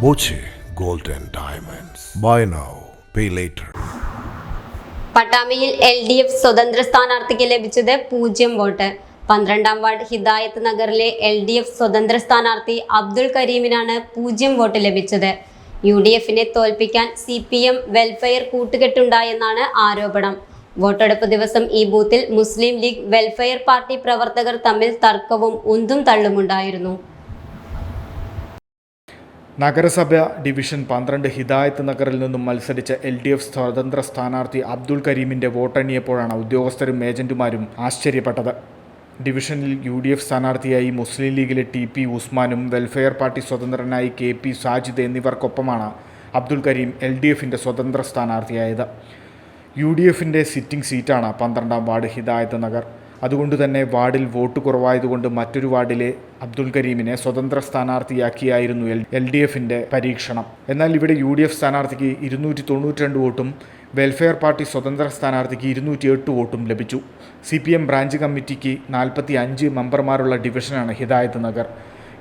Boche Gold and Diamonds. Buy now, pay later. പട്ടാമ്പിയിൽ LDF സ്വതന്ത്ര സ്ഥാനാർത്ഥിക്ക് ലഭിച്ചത് 0 വോട്ട്. 12ാം വാർഡ് ഹിദായത്ത് നഗറിലെ LDF സ്വതന്ത്ര സ്ഥാനാർത്ഥി അബ്ദുൾ കരീമിനാണ് 0 വോട്ട് ലഭിച്ചത്. UDFനെ തോൽപ്പിക്കാൻ CPM വെൽഫെയർ കൂട്ടുകെട്ടുണ്ടായെന്നാണ് ആരോപണം. വോട്ടെടുപ്പ് ദിവസം ഈ ബൂത്തിൽ മുസ്ലിം ലീഗ് വെൽഫെയർ പാർട്ടി പ്രവർത്തകർ തമ്മിൽ തർക്കവും ഉന്തും തള്ളുമുണ്ടായിരുന്നു. നഗരസഭ ഡിവിഷൻ 12 ഹിദായത്ത് നഗറിൽ നിന്നും മത്സരിച്ച LDF സ്വതന്ത്ര സ്ഥാനാർത്ഥി അബ്ദുൾ കരീമിൻ്റെ വോട്ടെണ്ണിയപ്പോഴാണ് ഉദ്യോഗസ്ഥരും ഏജന്റുമാരും ആശ്ചര്യപ്പെട്ടത്. ഡിവിഷനിൽ UDF സ്ഥാനാർത്ഥിയായി മുസ്ലിം ലീഗിലെ TP ഉസ്മാനും വെൽഫെയർ പാർട്ടി സ്വതന്ത്രനായി KP സാജിദ് എന്നിവർക്കൊപ്പമാണ് അബ്ദുൾ കരീം LDFിൻ്റെ സ്വതന്ത്ര സ്ഥാനാർത്ഥിയായത്. UDFിൻ്റെ സിറ്റിംഗ് സീറ്റാണ് 12ാം വാർഡ് ഹിദായത്ത് നഗർ. അതുകൊണ്ടുതന്നെ വാർഡിൽ വോട്ട് കുറവായതുകൊണ്ട് മറ്റൊരു വാർഡിലെ അബ്ദുൾ കരീമിനെ സ്വതന്ത്ര സ്ഥാനാർത്ഥിയാക്കിയായിരുന്നു LDFിൻ്റെ പരീക്ഷണം. എന്നാൽ ഇവിടെ UDF സ്ഥാനാർത്ഥിക്ക് 292 വോട്ടും വെൽഫെയർ പാർട്ടി സ്വതന്ത്ര സ്ഥാനാർത്ഥിക്ക് 208 വോട്ടും ലഭിച്ചു. CPM ബ്രാഞ്ച് കമ്മിറ്റിക്ക് 45 മെമ്പർമാരുള്ള ഡിവിഷനാണ് ഹിദായത്ത് നഗർ.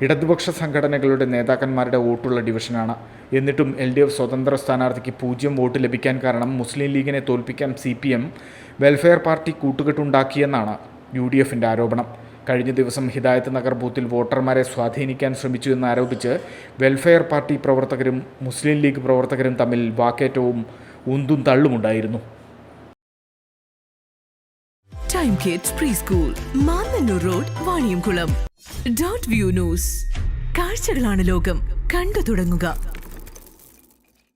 ഇടതുപക്ഷ സംഘടനകളുടെ നേതാക്കന്മാരുടെ വോട്ടുള്ള ഡിവിഷനാണ്. എന്നിട്ടും LDF സ്വതന്ത്ര സ്ഥാനാർത്ഥിക്ക് 0 വോട്ട് ലഭിക്കാൻ കാരണം മുസ്ലിം ലീഗിനെ തോൽപ്പിക്കാൻ CPM വെൽഫെയർ പാർട്ടി കൂട്ടുകെട്ടുണ്ടാക്കിയെന്നാണ് UDFിൻ്റെ ആരോപണം. കഴിഞ്ഞ ദിവസം ഹിദായത്ത് നഗർ ബൂത്തിൽ വോട്ടർമാരെ സ്വാധീനിക്കാൻ ശ്രമിച്ചു എന്നാരോപിച്ച് വെൽഫെയർ പാർട്ടി പ്രവർത്തകരും മുസ്ലിം ലീഗ് പ്രവർത്തകരും തമ്മിൽ വാക്കേറ്റവും ഉന്തും തള്ളുമുണ്ടായിരുന്നു. Time Kids preschool, Mannannur road, Vaniyamkulam. .view news. കാഴ്ചകളാണ് ലോകം, കണ്ടു തുടങ്ങുക.